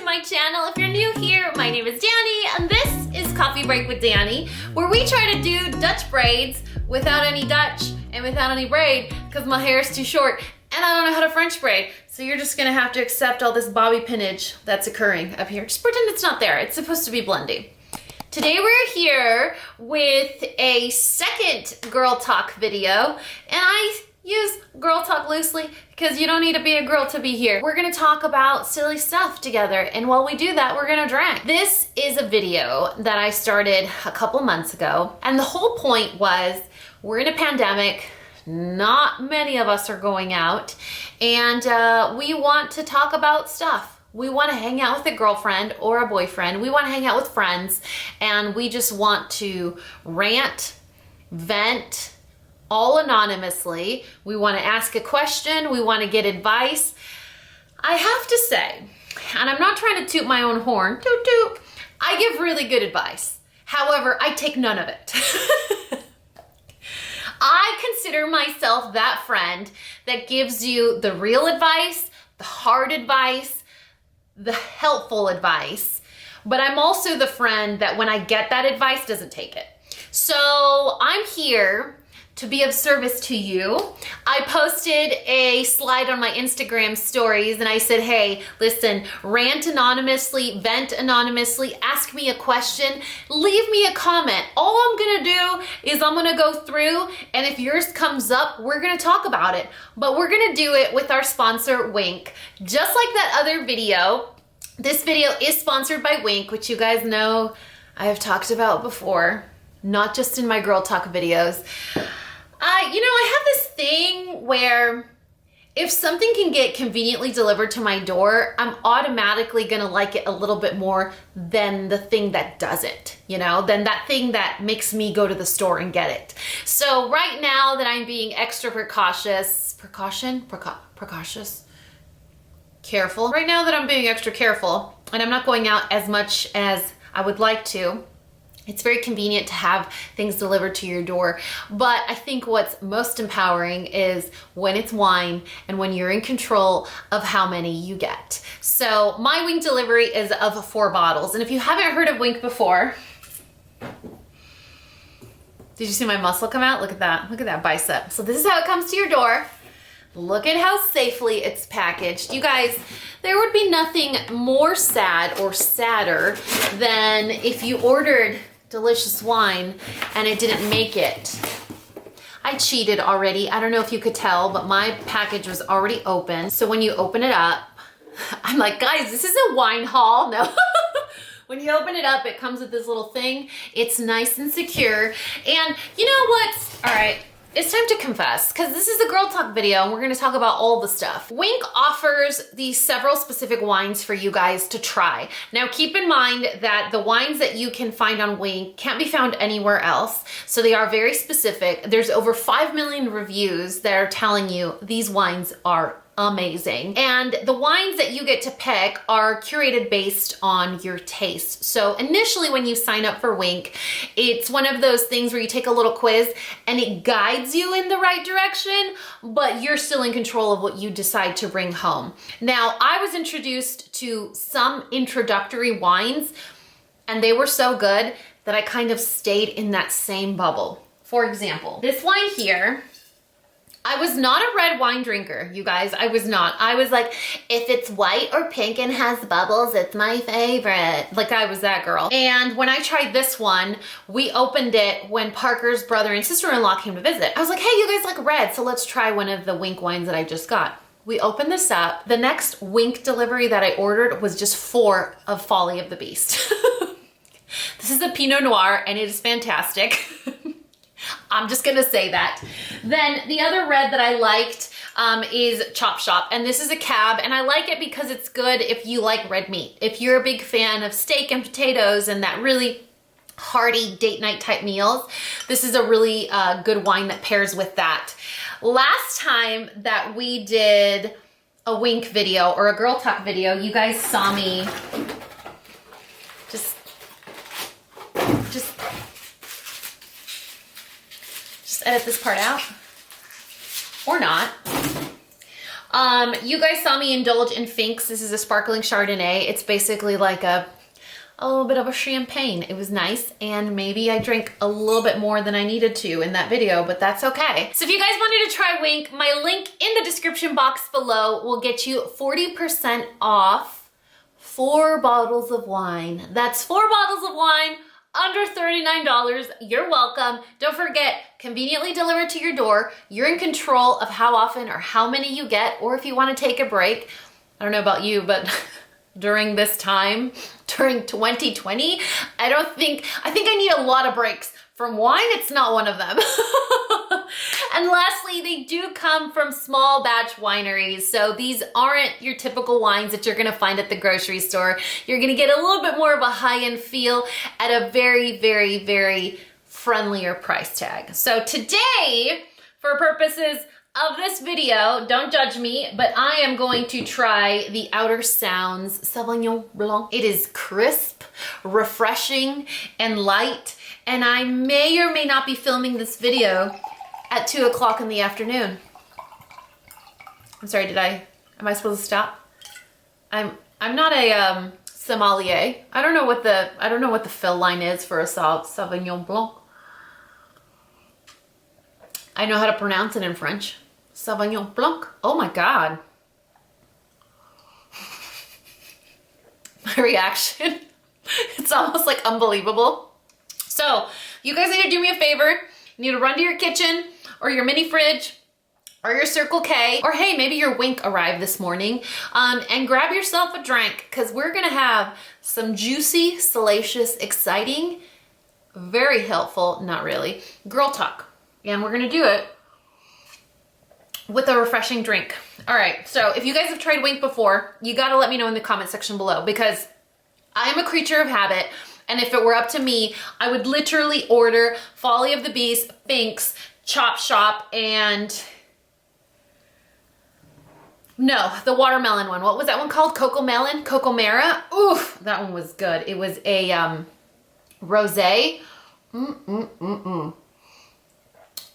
my channel. If you're new here, my name is Dani, and this is Coffee Break with Dani, where we try to do Dutch braids without any Dutch and without any braid, because my hair is too short and I don't know how to French braid. So you're just gonna have to accept all this bobby pinage that's occurring up here. Just pretend it's not there. It's supposed to be blending. Today we're here with a second girl talk video, and I use girl talk loosely because you don't need to be a girl to be here. We're gonna talk about silly stuff together, and while we do that, we're gonna drink. This is a video that I started a couple months ago, and the whole point was we're in a pandemic, not many of us are going out, and we want to talk about stuff. We want to hang out with a girlfriend or a boyfriend. We want to hang out with friends, and we just want to rant, vent, all anonymously. We want to ask a question. We want to get advice. I have to say, and I'm not trying to toot my own horn, toot toot, I give really good advice. However, I take none of it. I consider myself that friend that gives you the real advice, the hard advice, the helpful advice, but I'm also the friend that when I get that advice doesn't take it. So I'm here to be of service to you. I posted a slide on my Instagram stories and I said, hey, listen, rant anonymously, vent anonymously, ask me a question, leave me a comment. All I'm gonna do is I'm gonna go through, and if yours comes up, we're gonna talk about it. But we're gonna do it with our sponsor, Winc. Just like that other video, this video is sponsored by Winc, which you guys know I have talked about before, not just in my girl talk videos. You know, I have this thing where if something can get conveniently delivered to my door, I'm automatically gonna like it a little bit more than the thing that doesn't, you know, than that thing that makes me go to the store and get it. So right now that I'm being extra careful. Right now that I'm being extra careful and I'm not going out as much as I would like to, it's very convenient to have things delivered to your door. But I think what's most empowering is when it's wine and when you're in control of how many you get. So my Winc delivery is of 4 bottles. And if you haven't heard of Winc before, did you see my muscle come out? Look at that. Look at that bicep. So this is how it comes to your door. Look at how safely it's packaged. You guys, there would be nothing more sad or sadder than if you ordered delicious wine and it didn't make it. I cheated already. I don't know if you could tell, but my package was already open. So when you open it up, I'm like, guys, this is a wine haul. No. When you open it up, it comes with this little thing. It's nice and secure. And you know what? All right. It's time to confess, because this is a girl talk video and we're going to talk about all the stuff. Winc offers these several specific wines for you guys to try. Now keep in mind that the wines that you can find on Winc can't be found anywhere else. So they are very specific. There's over 5 million reviews that are telling you these wines are amazing. And the wines that you get to pick are curated based on your taste. So initially when you sign up for Winc, it's one of those things where you take a little quiz and it guides you in the right direction, but you're still in control of what you decide to bring home. Now, I was introduced to some introductory wines and they were so good that I kind of stayed in that same bubble. For example, this wine here, I was not a red wine drinker, you guys. I was not. I was like, if it's white or pink and has bubbles, it's my favorite. Like I was that girl. And when I tried this one, we opened it when Parker's brother and sister-in-law came to visit. I was like, hey, you guys like red, so let's try one of the Winc wines that I just got. We opened this up. The next Winc delivery that I ordered was just 4 of Folly of the Beast. This is a Pinot Noir and it is fantastic. I'm just gonna say that. Then the other red that I liked is Chop Shop, and this is a cab, and I like it because it's good if you like red meat. If you're a big fan of steak and potatoes and that really hearty date night type meals, this is a really good wine that pairs with that. Last time that we did a Winc video or a girl talk video, you guys saw me just edit this part out, or not. You guys saw me indulge in Vinc. This is a sparkling Chardonnay. It's basically like a little bit of a champagne. It was nice, and maybe I drank a little bit more than I needed to in that video, but that's okay. So if you guys wanted to try Winc, my link in the description box below will get you 40% off 4 bottles of wine. That's 4 bottles of wine under $39. You're welcome. Don't forget, conveniently delivered to your door. You're in control of how often or how many you get, or if you want to take a break. I don't know about you, but during this time, during 2020, I think I need a lot of breaks. From wine, it's not one of them. And lastly, they do come from small batch wineries. So these aren't your typical wines that you're gonna find at the grocery store. You're gonna get a little bit more of a high-end feel at a very, very, very friendlier price tag. So today, for purposes of this video, don't judge me, but I am going to try the Outer Sounds Sauvignon Blanc. It is crisp, refreshing, and light, and I may or may not be filming this video at 2 o'clock in the afternoon. I'm sorry, am I supposed to stop? I'm not a sommelier. I don't know what the fill line is for a Sauvignon Blanc. I know how to pronounce it in French. Sauvignon Blanc. Oh my God. My reaction. It's almost like unbelievable. So you guys need to do me a favor. You need to run to your kitchen or your mini fridge or your Circle K, or hey, maybe your Winc arrived this morning, and grab yourself a drink, because we're gonna have some juicy, salacious, exciting, very helpful, not really, girl talk. And we're gonna do it with a refreshing drink. All right, so if you guys have tried Winc before, you gotta let me know in the comment section below, because I am a creature of habit, and if it were up to me, I would literally order Folly of the Beast, Vinc's, Chop Shop, and no, the watermelon one. What was that one called? Coco Melon? Coco Mara? Oof, that one was good. It was a rosé. A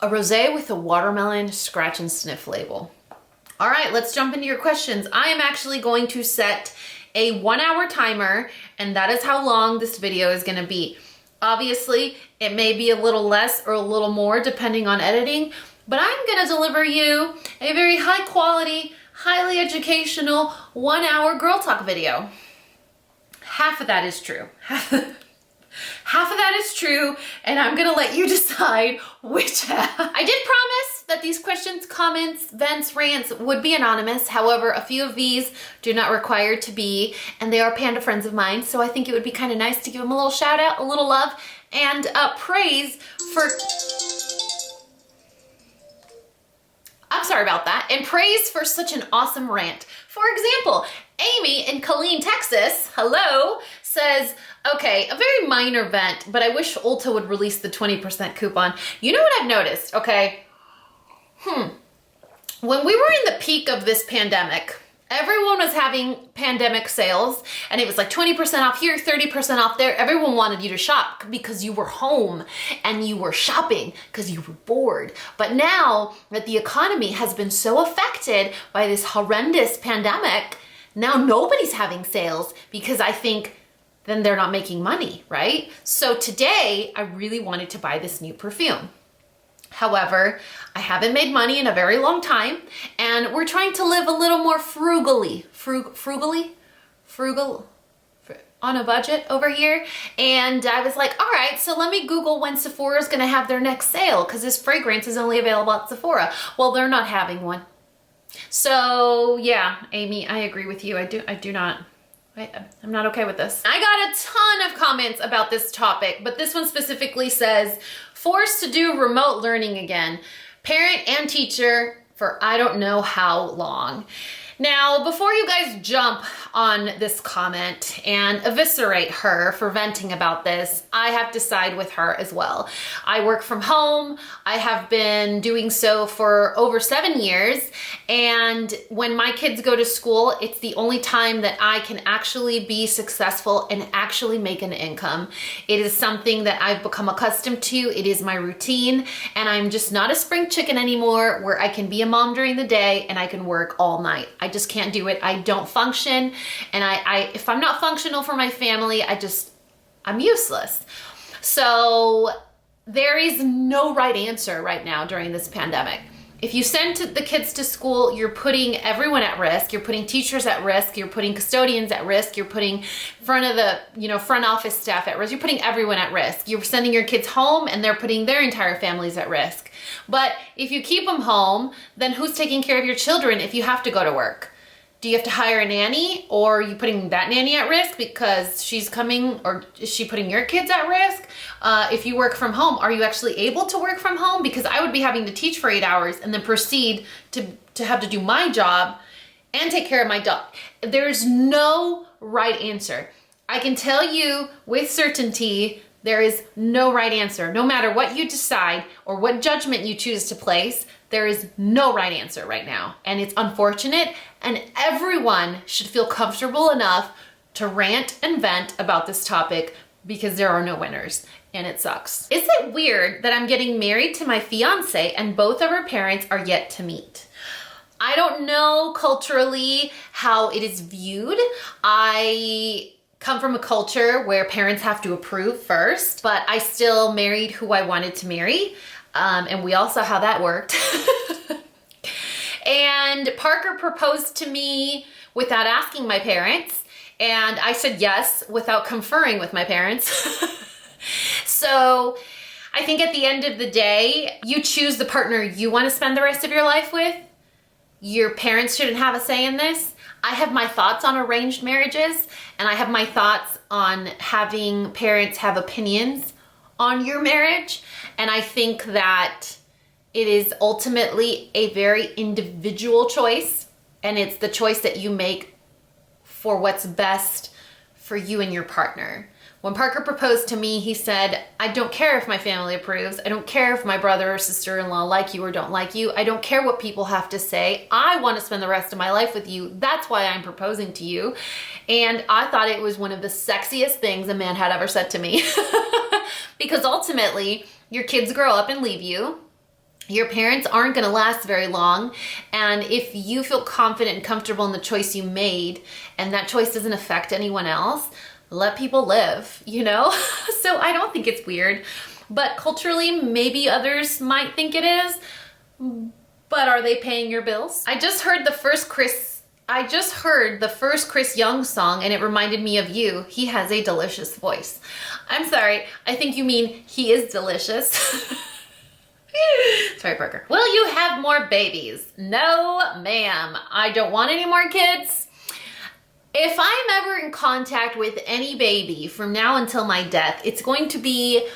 rosé with a watermelon scratch and sniff label. All right, let's jump into your questions. I am actually going to set a 1-hour timer, and that is how long this video is gonna be. Obviously, it may be a little less or a little more depending on editing, but I'm gonna deliver you a very high quality, highly educational 1-hour girl talk video. Half of that is true. Half of that is true, and I'm gonna let you decide which half. I did promise that these questions, comments, vents, rants would be anonymous. However, a few of these do not require to be, and they are panda friends of mine, so I think it would be kind of nice to give them a little shout out, a little love, and praise for... I'm sorry about that. And praise for such an awesome rant. For example, Amy in Killeen, Texas, hello, says, okay, a very minor vent, but I wish Ulta would release the 20% coupon. You know what I've noticed, okay? When we were in the peak of this pandemic, everyone was having pandemic sales, and it was like 20% off here, 30% off there. Everyone wanted you to shop because you were home, and you were shopping because you were bored. But now that the economy has been so affected by this horrendous pandemic, now nobody's having sales, because I think then they're not making money, right? So today, I really wanted to buy this new perfume. However, I haven't made money in a very long time, and we're trying to live a little more frugally on a budget over here. And I was like, all right, so let me Google when Sephora is gonna have their next sale, because this fragrance is only available at Sephora. Well, they're not having one. So yeah, Amy, I agree with you. I'm not okay with this. I got a ton of comments about this topic, but this one specifically says, forced to do remote learning again. Parent and teacher for I don't know how long. Now, before you guys jump on this comment and eviscerate her for venting about this, I have to side with her as well. I work from home. I have been doing so for over 7 years. And when my kids go to school, it's the only time that I can actually be successful and actually make an income. It is something that I've become accustomed to. It is my routine. And I'm just not a spring chicken anymore where I can be a mom during the day and I can work all night. I just can't do it. I don't function. And if I'm not functional for my family, I'm useless. So there is no right answer right now during this pandemic. If you send the kids to school, you're putting everyone at risk. You're putting teachers at risk. You're putting custodians at risk. You're putting front office staff at risk. You're putting everyone at risk. You're sending your kids home and they're putting their entire families at risk. But if you keep them home, then who's taking care of your children if you have to go to work? Do you have to hire a nanny, or are you putting that nanny at risk because she's coming, or is she putting your kids at risk? If you work from home, are you actually able to work from home? Because I would be having to teach for 8 hours and then proceed to have to do my job and take care of my dog. There's no right answer. I can tell you with certainty, there is no right answer. No matter what you decide or what judgment you choose to place, there is no right answer right now. And it's unfortunate, and everyone should feel comfortable enough to rant and vent about this topic because there are no winners, and it sucks. Is it weird that I'm getting married to my fiance and both of our parents are yet to meet? I don't know culturally how it is viewed. I come from a culture where parents have to approve first, but I still married who I wanted to marry. And we all saw how that worked. And Parker proposed to me without asking my parents. And I said yes without conferring with my parents. So I think at the end of the day, you choose the partner you want to spend the rest of your life with. Your parents shouldn't have a say in this. I have my thoughts on arranged marriages, and I have my thoughts on having parents have opinions on your marriage. And I think that it is ultimately a very individual choice, and it's the choice that you make for what's best for you and your partner. When Parker proposed to me, he said, I don't care if my family approves. I don't care if my brother or sister-in-law like you or don't like you. I don't care what people have to say. I want to spend the rest of my life with you. That's why I'm proposing to you. And I thought it was one of the sexiest things a man had ever said to me. Because ultimately, your kids grow up and leave you. Your parents aren't going to last very long. And if you feel confident and comfortable in the choice you made, and that choice doesn't affect anyone else, let people live, you know? So I don't think it's weird. But culturally, maybe others might think it is. But are they paying your bills? I just heard the first Chris Young song, and it reminded me of you. He has a delicious voice. I'm sorry, I think you mean he is delicious. Sorry, Parker. Will you have more babies? No, ma'am. I don't want any more kids. If I'm ever in contact with any baby from now until my death, it's going to be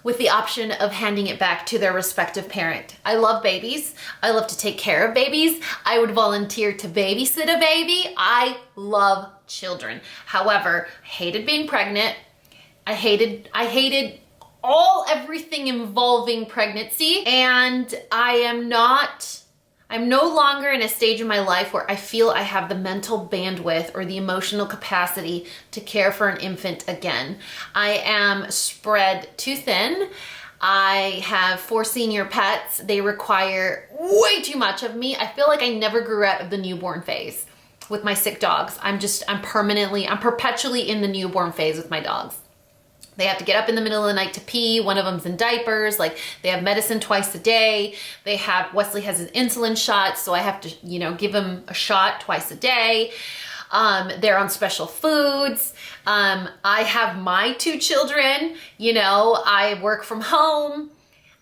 with the option of handing it back to their respective parent. I love babies. I love to take care of babies. I would volunteer to babysit a baby. I love children. However, I hated being pregnant. I hated everything involving pregnancy, and I'm no longer in a stage in my life where I feel I have the mental bandwidth or the emotional capacity to care for an infant again. I am spread too thin. I have 4 senior pets. They require way too much of me. I feel like I never grew out of the newborn phase with my sick dogs. I'm perpetually in the newborn phase with my dogs. They have to get up in the middle of the night to pee. One of them's in diapers. Like, they have medicine twice a day. Wesley has his insulin shot, so I have to, give him a shot twice a day. They're on special foods. I have my 2 children. I work from home.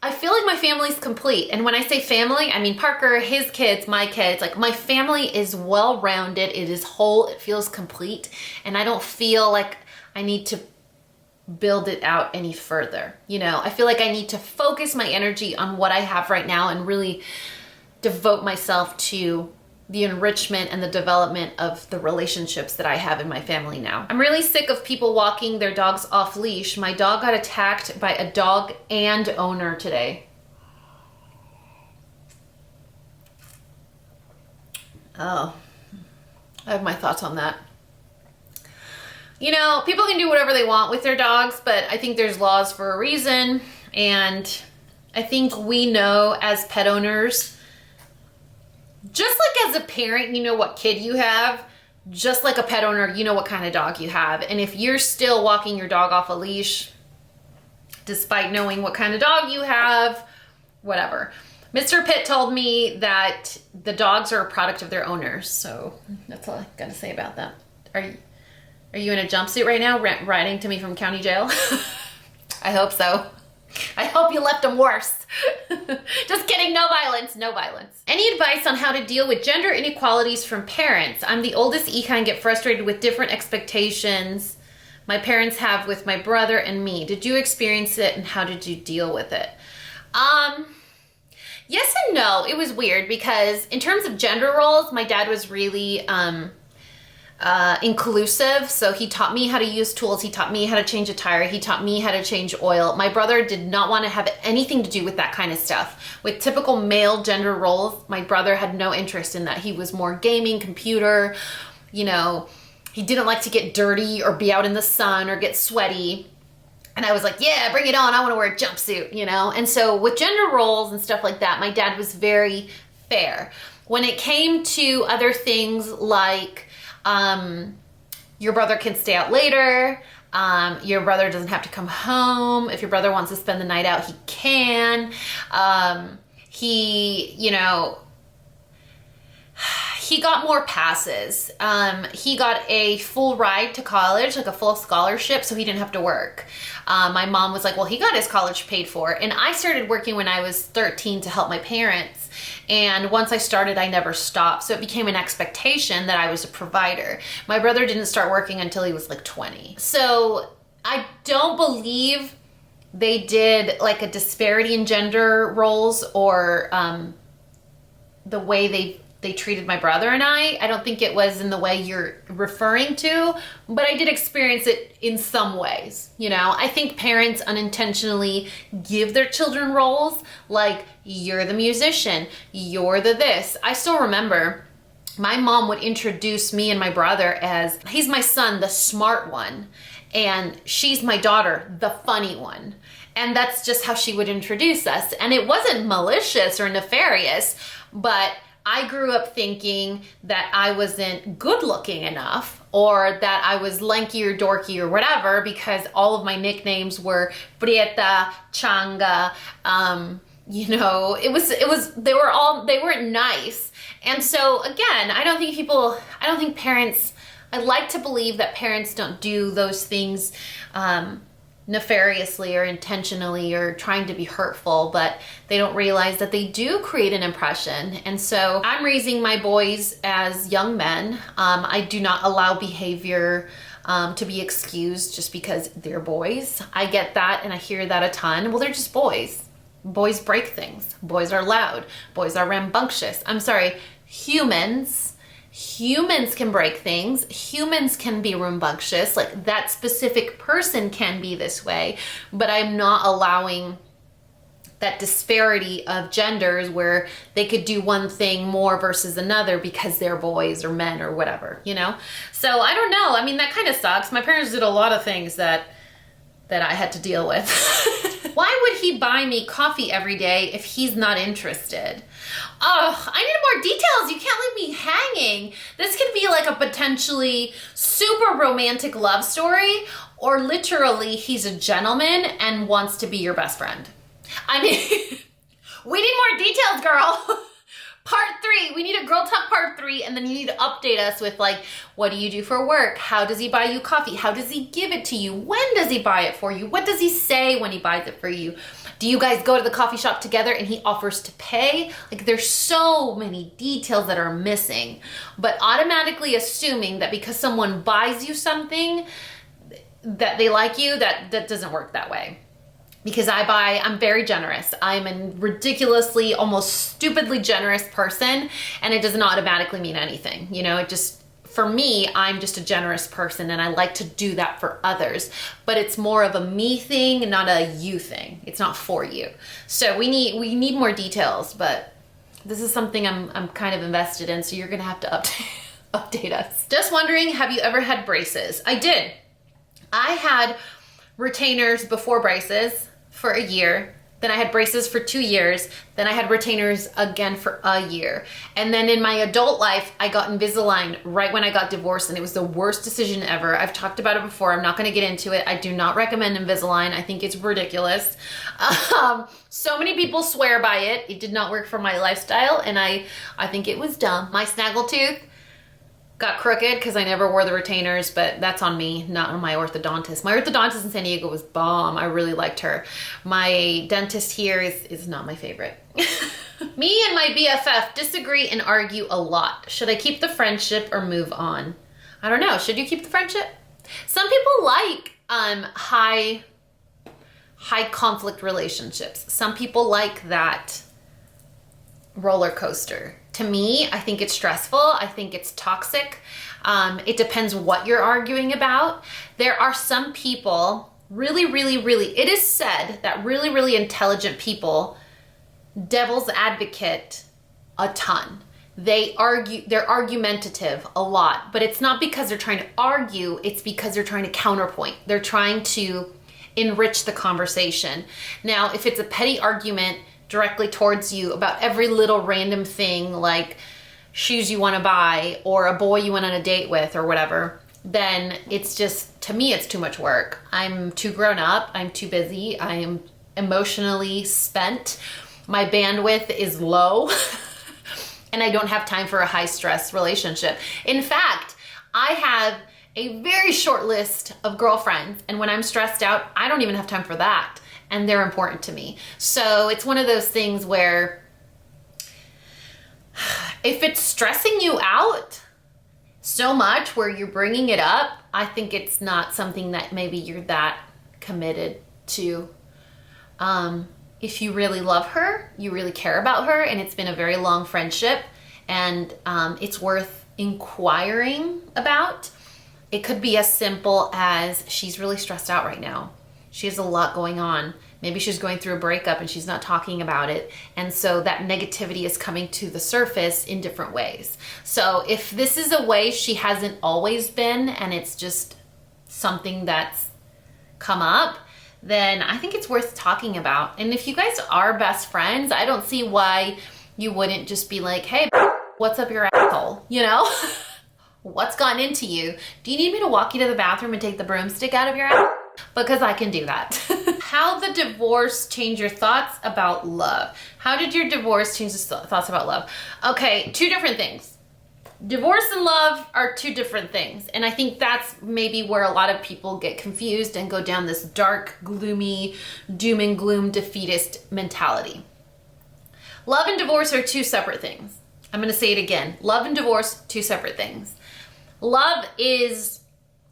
I feel like my family's complete. And when I say family, I mean Parker, his kids, my kids. Like, my family is well-rounded. It is whole. It feels complete. And I don't feel like I need to build it out any further. I feel like I need to focus my energy on what I have right now and really devote myself to the enrichment and the development of the relationships that I have in my family now. I'm really sick of people walking their dogs off leash. My dog got attacked by a dog and owner today. Oh, I have my thoughts on that. You know, people can do whatever they want with their dogs, but I think there's laws for a reason. And I think we know as pet owners, just like as a parent, you know what kid you have, just like a pet owner, you know what kind of dog you have. And if you're still walking your dog off a leash, despite knowing what kind of dog you have, whatever. Mr. Pitt told me that the dogs are a product of their owners. So that's all I got to say about that. Are you in a jumpsuit right now, riding to me from county jail? I hope so. I hope you left them worse. Just kidding, no violence, no violence. Any advice on how to deal with gender inequalities from parents? I'm the oldest econ and get frustrated with different expectations my parents have with my brother and me. Did you experience it and how did you deal with it? Yes and no. It was weird because in terms of gender roles, my dad was really inclusive. So he taught me how to use tools. He taught me how to change a tire. He taught me how to change oil. My brother did not want to have anything to do with that kind of stuff. With typical male gender roles, my brother had no interest in that. He was more gaming, computer, you know, he didn't like to get dirty or be out in the sun or get sweaty. And I was like, yeah, bring it on. I want to wear a jumpsuit, you know? And so with gender roles and stuff like that, my dad was very fair. When it came to other things like, your brother can stay out later, your brother doesn't have to come home. If your brother wants to spend the night out, he can. You know, he got more passes. He got a full ride to college, like a full scholarship, so he didn't have to work. My mom was like, well, he got his college paid for. And I started working when I was 13 to help my parents. And once I started, I never stopped. So it became an expectation that I was a provider. My brother didn't start working until he was like 20. So I don't believe they did like a disparity in gender roles or the way they treated my brother and I. I don't think it was in the way you're referring to, but I did experience it in some ways. You know, I think parents unintentionally give their children roles like you're the musician, you're the this. I still remember my mom would introduce me and my brother as, he's my son, the smart one, and she's my daughter, the funny one. And that's just how she would introduce us. And it wasn't malicious or nefarious, but I grew up thinking that I wasn't good looking enough or that I was lanky or dorky or whatever because all of my nicknames were Prieta, Changa, you know, they weren't nice. And so again, I don't think parents, I like to believe that parents don't do those things, nefariously or intentionally or trying to be hurtful, but they don't realize that they do create an impression. And so I'm raising my boys as young men. I do not allow behavior to be excused just because they're boys. I get that and I hear that a ton. Well, they're just boys. Boys break things. Boys are loud. Boys are rambunctious. I'm sorry, humans can break things. Humans can be rambunctious. Like that specific person can be this way, but I'm not allowing that disparity of genders where they could do one thing more versus another because they're boys or men or whatever, you know? So I don't know. I mean, that kind of sucks. My parents did a lot of things that I had to deal with. Why would he buy me coffee every day if he's not interested? Oh, I need more details. You can't leave me hanging. This could be like a potentially super romantic love story, or literally he's a gentleman and wants to be your best friend. I mean, we need more details, girl. Part 3, we need a girl talk part 3, and then you need to update us with like, what do you do for work? How does he buy you coffee? How does he give it to you? When does he buy it for you? What does he say when he buys it for you? Do you guys go to the coffee shop together and he offers to pay? Like there's so many details that are missing, but automatically assuming that because someone buys you something that they like you, that doesn't work that way. because I'm very generous. I'm a ridiculously, almost stupidly generous person, and it doesn't automatically mean anything. You know, it just, for me, I'm just a generous person, and I like to do that for others, but it's more of a me thing, not a you thing. It's not for you. So we need more details, but this is something I'm kind of invested in, so you're gonna have to update us. Just wondering, have you ever had braces? I did. I had retainers before braces for a year. Then I had braces for 2 years. Then I had retainers again for a year. And then in my adult life, I got Invisalign right when I got divorced, and it was the worst decision ever. I've talked about it before. I'm not gonna get into it. I do not recommend Invisalign. I think it's ridiculous. So many people swear by it. It did not work for my lifestyle, and I think it was dumb. My snaggletooth got crooked because I never wore the retainers, but that's on me, not on my orthodontist. My orthodontist in San Diego was bomb. I really liked her. My dentist here is not my favorite. Me and my BFF disagree and argue a lot. Should I keep the friendship or move on? I don't know. Should you keep the friendship? Some people like high conflict relationships. Some people like that roller coaster. To me, I think it's stressful. I think it's toxic. It depends what you're arguing about. There are some people, it is said that really intelligent people devil's advocate a ton. They're argumentative a lot, but it's not because they're trying to argue, it's because they're trying to counterpoint. They're trying to enrich the conversation. Now, if it's a petty argument directly towards you about every little random thing, like shoes you want to buy or a boy you went on a date with or whatever, then it's just, to me, it's too much work. I'm too grown up. I'm too busy. I am emotionally spent. My bandwidth is low and I don't have time for a high stress relationship. In fact, I have a very short list of girlfriends, and when I'm stressed out, I don't even have time for that. And they're important to me. So it's one of those things where if it's stressing you out so much where you're bringing it up, I think it's not something that maybe you're that committed to. If you really love her, you really care about her, and it's been a very long friendship, and it's worth inquiring about. It could be as simple as she's really stressed out right now. She has a lot going on. Maybe she's going through a breakup and she's not talking about it. And so that negativity is coming to the surface in different ways. So if this is a way she hasn't always been, and it's just something that's come up, then I think it's worth talking about. And if you guys are best friends, I don't see why you wouldn't just be like, hey, what's up your asshole? You know? What's gotten into you? Do you need me to walk you to the bathroom and take the broomstick out of your ass? Because I can do that. How the divorce change your thoughts about love? How did your divorce change the thoughts about love? Okay, two different things. Divorce and love are two different things. And I think that's maybe where a lot of people get confused and go down this dark, gloomy, doom and gloom, defeatist mentality. Love and divorce are two separate things. I'm gonna say it again. Love and divorce, two separate things. Love is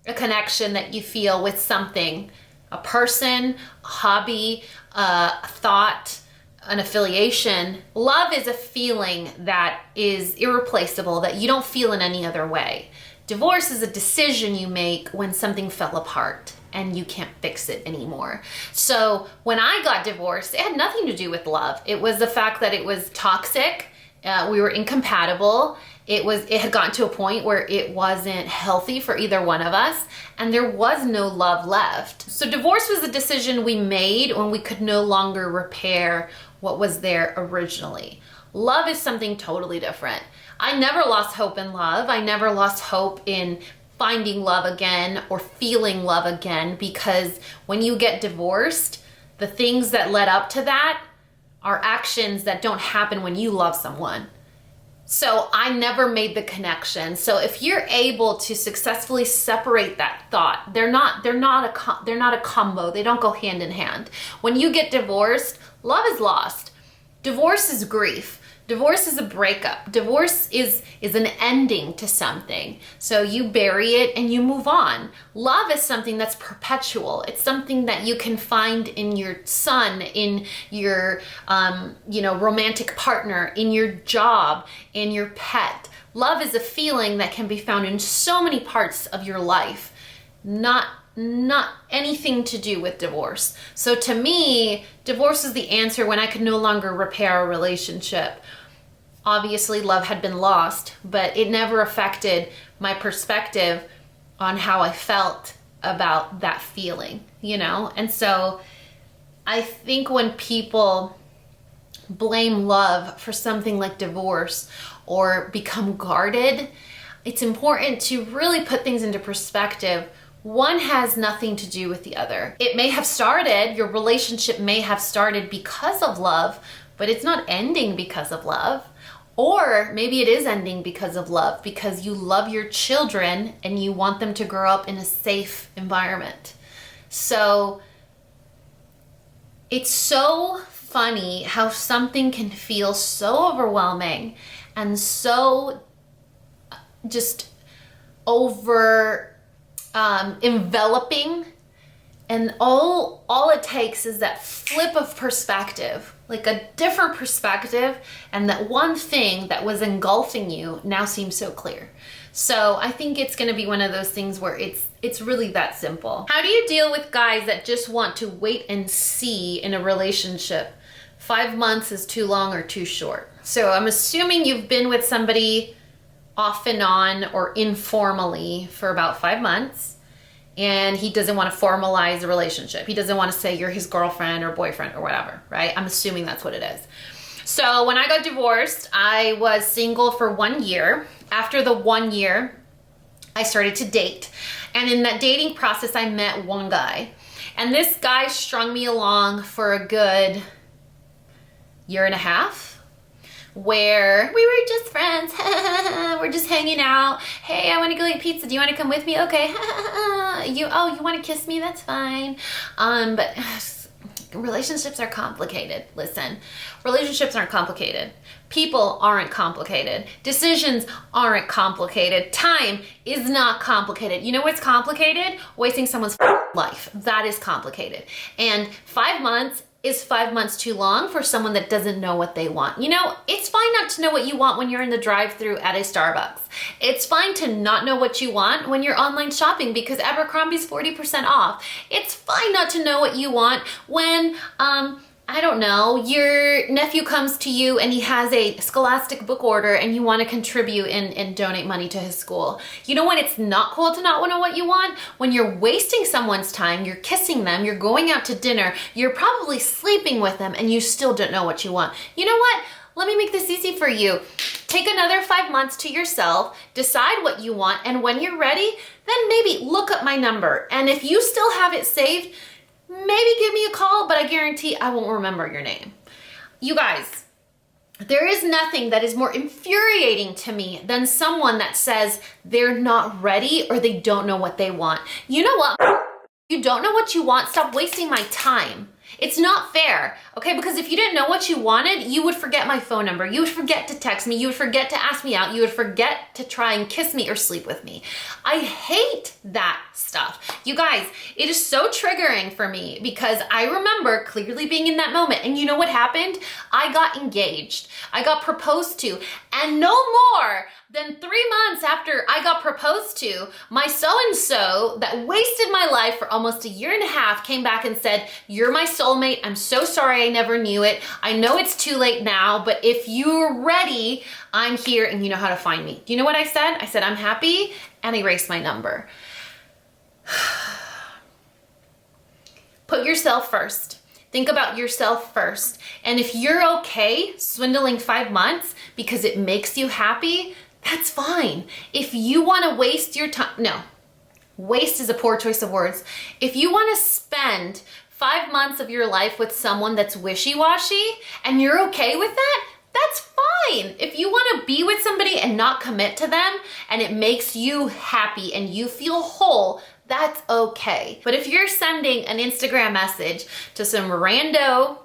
a connection that you feel with something, a person, a hobby, a thought, an affiliation. Love is a feeling that is irreplaceable, that you don't feel in any other way. Divorce is a decision you make when something fell apart and you can't fix it anymore. So when I got divorced, it had nothing to do with love. It was the fact that it was toxic. We were incompatible. It had gotten to a point where it wasn't healthy for either one of us, and there was no love left. So divorce was a decision we made when we could no longer repair what was there originally. Love is something totally different. I never lost hope in love. I never lost hope in finding love again or feeling love again, because when you get divorced, the things that led up to that are actions that don't happen when you love someone. So I never made the connection. So if you're able to successfully separate that thought, they're not a combo. They don't go hand in hand. When you get divorced, love is lost. Divorce is grief. Divorce is a breakup. Divorce is an ending to something. So you bury it and you move on. Love is something that's perpetual. It's something that you can find in your son, in your romantic partner, in your job, in your pet. Love is a feeling that can be found in so many parts of your life, not anything to do with divorce. So to me, divorce is the answer when I could no longer repair a relationship. Obviously, love had been lost, but it never affected my perspective on how I felt about that feeling, you know? And so I think when people blame love for something like divorce or become guarded, it's important to really put things into perspective. One has nothing to do with the other. It may have started, your relationship may have started because of love, but it's not ending because of love. Or maybe it is ending because of love, because you love your children and you want them to grow up in a safe environment. So it's so funny how something can feel so overwhelming and so just enveloping, and all it takes is that flip of perspective, like a different perspective, and that one thing that was engulfing you now seems so clear. So I think it's going to be one of those things where it's really that simple. How do you deal with guys that just want to wait and see in a relationship? 5 months is too long or too short. So I'm assuming you've been with somebody off and on or informally for about 5 months, and he doesn't want to formalize the relationship. He doesn't want to say you're his girlfriend or boyfriend or whatever, right? I'm assuming that's what it is. So when I got divorced, I was single for 1 year. After the 1 year, I started to date. And in that dating process, I met one guy. And this guy strung me along for a good year and a half, where we were just friends. We're just hanging out. Hey, I want to go eat pizza. Do you want to come with me? Okay. You want to kiss me? That's fine. But relationships are complicated. Listen, relationships aren't complicated. People aren't complicated. Decisions aren't complicated. Time is not complicated. You know what's complicated? Wasting someone's life. That is complicated. And 5 months is 5 months too long for someone that doesn't know what they want. You know, it's fine not to know what you want when you're in the drive-thru at a Starbucks. It's fine to not know what you want when you're online shopping because Abercrombie's 40% off. It's fine not to know what you want when, I don't know, your nephew comes to you and he has a Scholastic book order and you want to contribute and donate money to his school. You know when it's not cool to not know what you want? When you're wasting someone's time, you're kissing them, you're going out to dinner, you're probably sleeping with them, and you still don't know what you want. You know what? Let me make this easy for you. Take another 5 months to yourself, decide what you want, and when you're ready, then maybe look up my number. And if you still have it saved, maybe give me a call, but I guarantee I won't remember your name. You guys, there is nothing that is more infuriating to me than someone that says they're not ready or they don't know what they want. You know what? You don't know what you want, stop wasting my time. It's not fair, okay? Because if you didn't know what you wanted, you would forget my phone number. You would forget to text me. You would forget to ask me out. You would forget to try and kiss me or sleep with me. I hate that stuff. You guys, it is so triggering for me because I remember clearly being in that moment. And you know what happened? I got engaged. I got proposed to. And no more than 3 months after I got proposed to, my so-and-so that wasted my life for almost a year and a half came back and said, "You're my soulmate. I'm so sorry I never knew it. I know it's too late now, but if you're ready, I'm here and you know how to find me." Do you know what I said? I said, "I'm happy," and erased my number. Put yourself first. Think about yourself first. And if you're okay swindling 5 months because it makes you happy, that's fine. If you want to waste your time, no, waste is a poor choice of words. If you want to spend 5 months of your life with someone that's wishy-washy and you're okay with that, that's fine. If you want to be with somebody and not commit to them and it makes you happy and you feel whole, that's okay. But if you're sending an Instagram message to some rando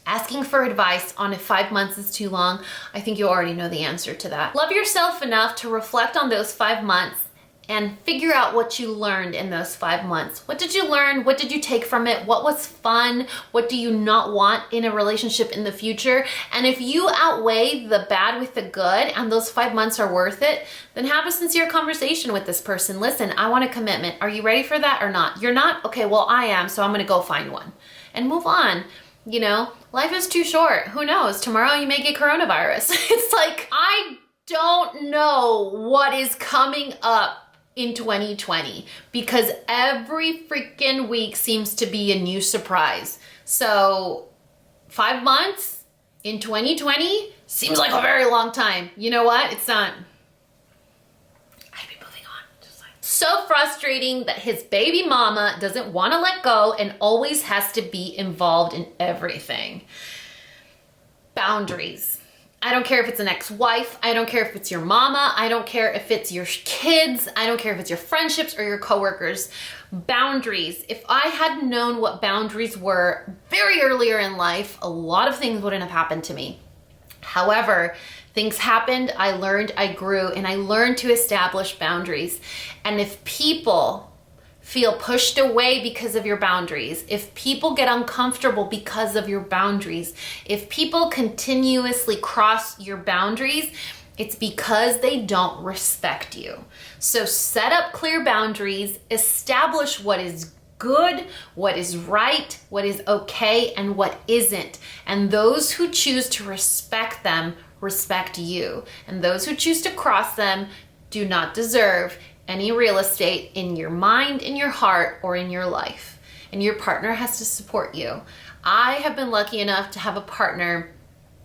Asking for advice on if 5 months is too long, I think you already know the answer to that. Love yourself enough to reflect on those 5 months and figure out what you learned in those 5 months. What did you learn? What did you take from it? What was fun? What do you not want in a relationship in the future? And if you outweigh the bad with the good and those 5 months are worth it, then have a sincere conversation with this person. Listen, I want a commitment. Are you ready for that or not? You're not? Okay, well, I am, so I'm gonna go find one. And move on. You know, life is too short. Who knows? Tomorrow you may get coronavirus. It's like, I don't know what is coming up in 2020 because every freaking week seems to be a new surprise. So 5 months in 2020 seems like a very long time. You know what? It's not. I'd be moving on. Just like. So frustrating that his baby mama doesn't want to let go and always has to be involved in everything. Boundaries. I don't care if it's an ex-wife. I don't care if it's your mama. I don't care if it's your kids. I don't care if it's your friendships or your coworkers. Boundaries. If I had known what boundaries were very earlier in life, a lot of things wouldn't have happened to me. However, things happened, I learned, I grew, and I learned to establish boundaries. And if people feel pushed away because of your boundaries, if people get uncomfortable because of your boundaries, if people continuously cross your boundaries, it's because they don't respect you. So set up clear boundaries, establish what is good, what is right, what is okay, and what isn't. And those who choose to respect them, respect you. And those who choose to cross them do not deserve any real estate in your mind, in your heart, or in your life. And your partner has to support you. I have been lucky enough to have a partner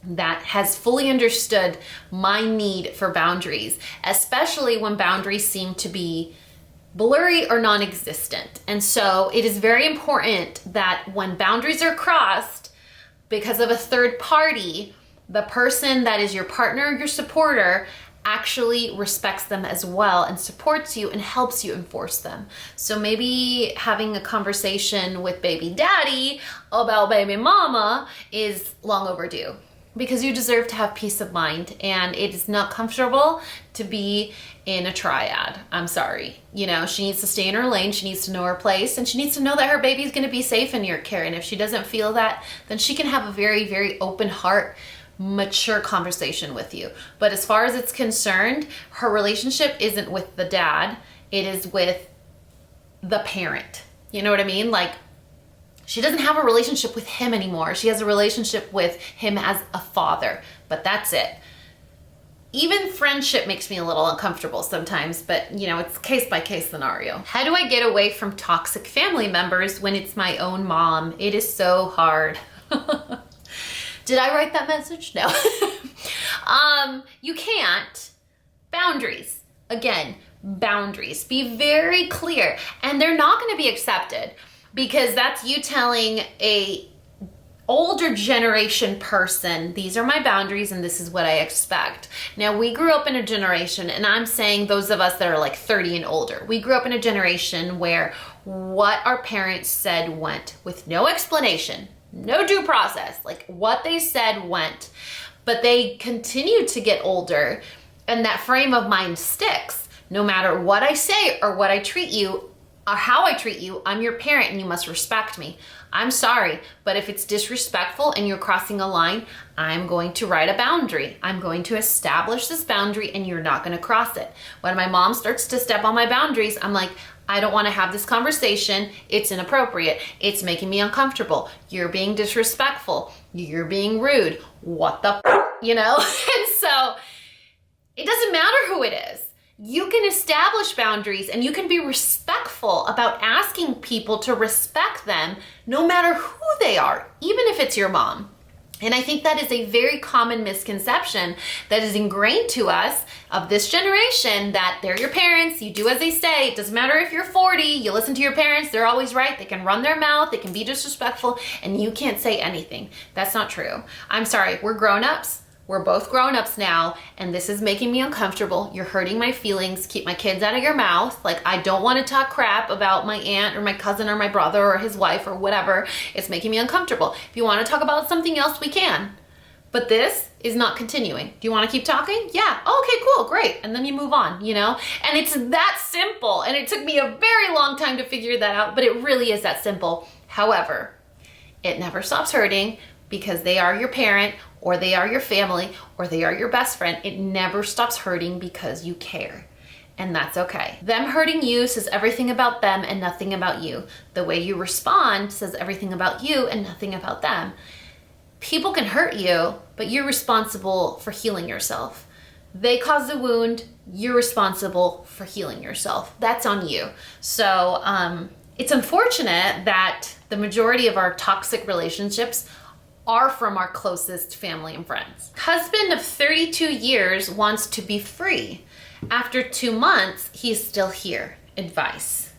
that has fully understood my need for boundaries, especially when boundaries seem to be blurry or non-existent. And so it is very important that when boundaries are crossed because of a third party, the person that is your partner, your supporter, actually respects them as well and supports you and helps you enforce them. So maybe having a conversation with baby daddy about baby mama is long overdue because you deserve to have peace of mind, and it is not comfortable to be in a triad. I'm sorry. You know, she needs to stay in her lane, she needs to know her place, and she needs to know that her baby's gonna be safe in your care. And if she doesn't feel that, then she can have a very, very open heart, mature conversation with you. But as far as it's concerned, her relationship isn't with the dad, it is with the parent. You know what I mean? Like, she doesn't have a relationship with him anymore. She has a relationship with him as a father, but that's it. Even friendship makes me a little uncomfortable sometimes, but you know, it's case by case scenario. How do I get away from toxic family members when it's my own mom? It is so hard. Did I write that message? No. You can't. Boundaries. Again, boundaries. Be very clear. And they're not going to be accepted because that's you telling a older generation person, these are my boundaries and this is what I expect. Now, we grew up in a generation, and I'm saying those of us that are like 30 and older, we grew up in a generation where what our parents said went with no explanation. No due process, like what they said went, but they continue to get older and that frame of mind sticks. No matter what I say or what I treat you or how I treat you, I'm your parent and you must respect me. I'm sorry, but if it's disrespectful and you're crossing a line, I'm going to write a boundary. I'm going to establish this boundary and you're not going to cross it. When my mom starts to step on my boundaries, I'm like, I don't want to have this conversation. It's inappropriate. It's making me uncomfortable. You're being disrespectful. You're being rude. What the you know? And so it doesn't matter who it is. You can establish boundaries and you can be respectful about asking people to respect them no matter who they are, even if it's your mom. And I think that is a very common misconception that is ingrained to us of this generation, that they're your parents, you do as they say. It doesn't matter if you're 40, you listen to your parents, they're always right. They can run their mouth, they can be disrespectful, and you can't say anything. That's not true. I'm sorry, we're grown-ups. we're both grown-ups now, and this is making me uncomfortable. You're hurting my feelings. Keep my kids out of your mouth. Like, I don't want to talk crap about my aunt or my cousin or my brother or his wife or whatever. It's making me uncomfortable. If you want to talk about something else, we can. But this is not continuing. Do you want to keep talking? Yeah. Oh, okay, cool, great. And then you move on, you know? And it's that simple. And it took me a very long time to figure that out, but it really is that simple. However, it never stops hurting because they are your parent, or they are your family, or they are your best friend. It never stops hurting because you care. And that's okay. Them hurting you says everything about them and nothing about you. The way you respond says everything about you and nothing about them. People can hurt you, but you're responsible for healing yourself. They caused the wound, you're responsible for healing yourself. That's on you. So it's unfortunate that the majority of our toxic relationships are from our closest family and friends. Husband of 32 years wants to be free. After 2 months, he's still here. Advice.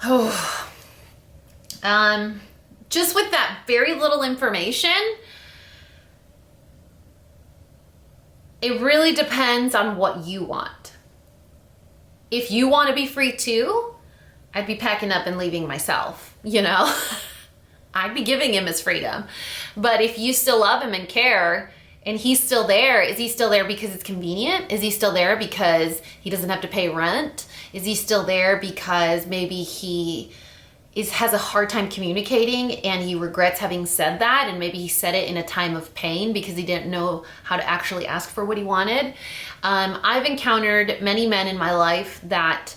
Oh. Just with that very little information, it really depends on what you want. If you want to be free too, I'd be packing up and leaving myself, you know? I'd be giving him his freedom. But if you still love him and care, and he's still there, is he still there because it's convenient? Is he still there because he doesn't have to pay rent? Is he still there because maybe he has a hard time communicating and he regrets having said that, and maybe he said it in a time of pain because he didn't know how to actually ask for what he wanted? I've encountered many men in my life that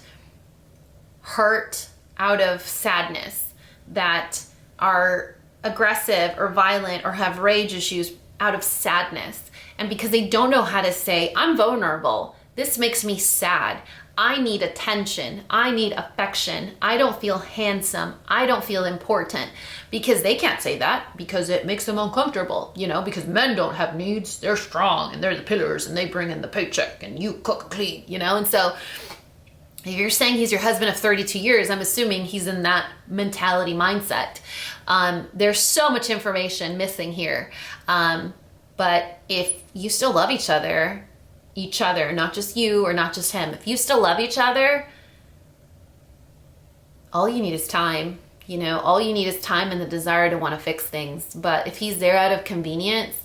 hurt out of sadness, that are aggressive or violent or have rage issues out of sadness. And because they don't know how to say, I'm vulnerable, this makes me sad, I need attention, I need affection, I don't feel handsome, I don't feel important, because they can't say that because it makes them uncomfortable, you know, because men don't have needs, they're strong and they're the pillars and they bring in the paycheck and you cook and clean, you know? And so if you're saying he's your husband of 32 years, I'm assuming he's in that mentality mindset. There's so much information missing here. But if you still love each other, not just you or not just him, if you still love each other, all you need is time. You know, all you need is time and the desire to want to fix things. But if he's there out of convenience,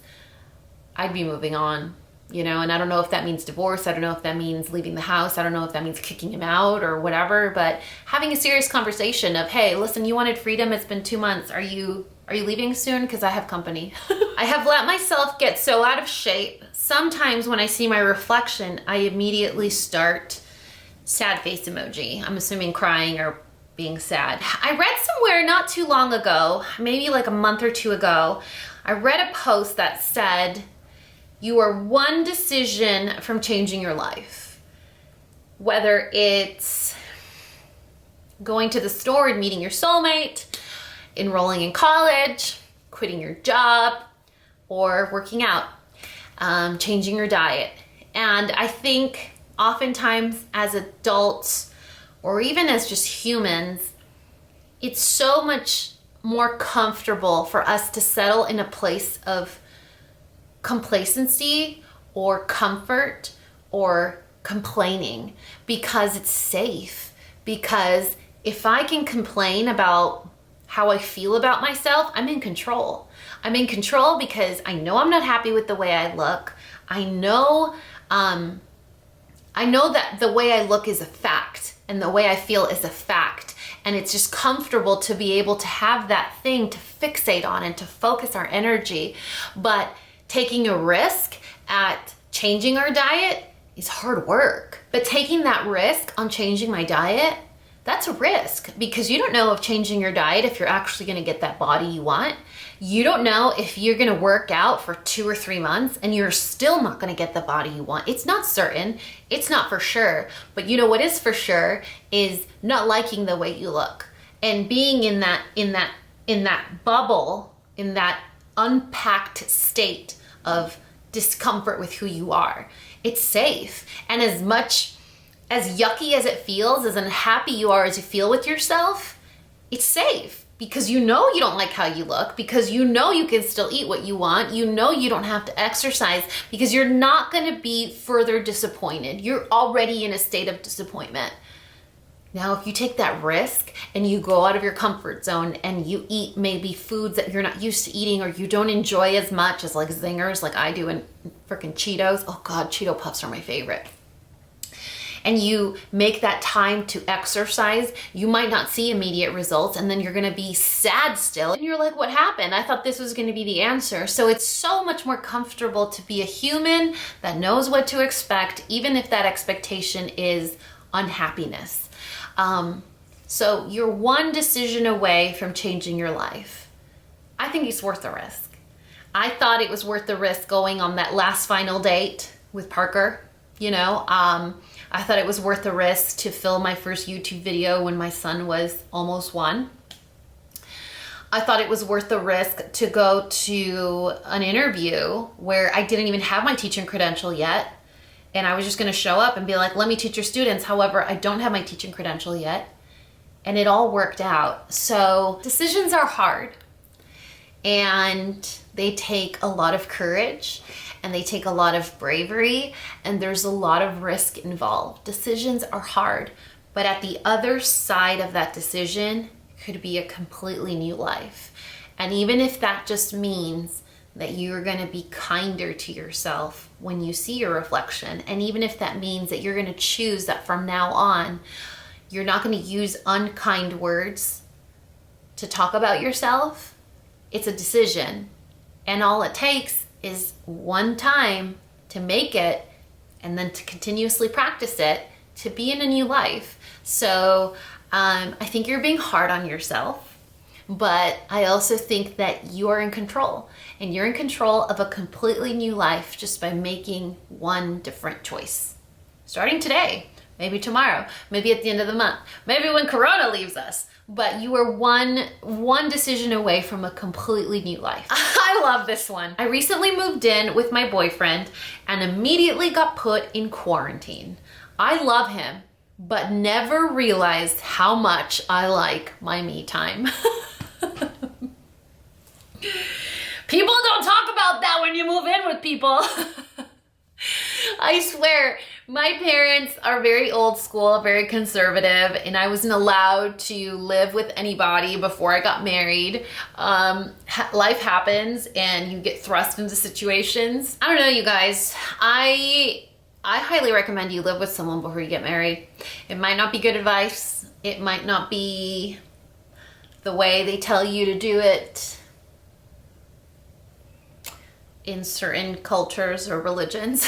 I'd be moving on. You know, and I don't know if that means divorce. I don't know if that means leaving the house. I don't know if that means kicking him out or whatever, but having a serious conversation of, hey, listen, you wanted freedom. It's been 2 months. Are you leaving soon? Because I have company. I have let myself get so out of shape. Sometimes when I see my reflection, I immediately start sad face emoji. I'm assuming crying or being sad. I read somewhere not too long ago, maybe like a month or two ago, I read a post that said, you are one decision from changing your life. Whether it's going to the store and meeting your soulmate, enrolling in college, quitting your job, or working out, changing your diet. And I think oftentimes as adults, or even as just humans, it's so much more comfortable for us to settle in a place of complacency or comfort or complaining because it's safe. Because if I can complain about how I feel about myself, I'm in control. I'm in control because I know I'm not happy with the way I look. I know that the way I look is a fact and the way I feel is a fact. And it's just comfortable to be able to have that thing to fixate on and to focus our energy. But taking a risk at changing our diet is hard work. But taking that risk on changing my diet, that's a risk, because you don't know if changing your diet, if you're actually gonna get that body you want. You don't know if you're gonna work out for 2 or 3 months and you're still not gonna get the body you want. It's not certain, it's not for sure. But you know what is for sure is not liking the way you look and being in that bubble, in that unpacked state of discomfort with who you are. It's safe. And as much as yucky as it feels, as unhappy you are as you feel with yourself, it's safe. because you know you don't like how you look, because you know you can still eat what you want, you know you don't have to exercise, because you're not going to be further disappointed. You're already in a state of disappointment. Now, if you take that risk and you go out of your comfort zone and you eat maybe foods that you're not used to eating or you don't enjoy as much as like zingers like I do and freaking Cheetos. Oh God, Cheeto Puffs are my favorite. And you make that time to exercise, you might not see immediate results, and then you're gonna be sad still. And you're like, what happened? I thought this was gonna be the answer. So it's so much more comfortable to be a human that knows what to expect, even if that expectation is unhappiness. So you're one decision away from changing your life. I think it's worth the risk. I thought it was worth the risk going on that last final date with Parker, you know. I thought it was worth the risk to film my first YouTube video when my son was almost 1. I thought it was worth the risk to go to an interview where I didn't even have my teaching credential yet. And I was just gonna show up and be like, let me teach your students. However, I don't have my teaching credential yet. And it all worked out. So decisions are hard and they take a lot of courage. And they take a lot of bravery, and there's a lot of risk involved. Decisions are hard, but at the other side of that decision could be a completely new life. And even if that just means that you're gonna be kinder to yourself when you see your reflection, and even if that means that you're gonna choose that from now on, you're not gonna use unkind words to talk about yourself, it's a decision. And all it takes is one time to make it and then to continuously practice it to be in a new life. So I think you're being hard on yourself, but I also think that you're in control, and you're in control of a completely new life just by making one different choice. Starting today, maybe tomorrow, maybe at the end of the month, maybe when Corona leaves us. But you are one decision away from a completely new life. I love this one. I recently moved in with my boyfriend and immediately got put in quarantine. I love him, but never realized how much I like my me time. People don't talk about that when you move in with people. I swear, my parents are very old school, very conservative, and I wasn't allowed to live with anybody before I got married. Life happens and you get thrust into situations. I don't know, you guys. I highly recommend you live with someone before you get married. It might not be good advice. It might not be the way they tell you to do it in certain cultures or religions.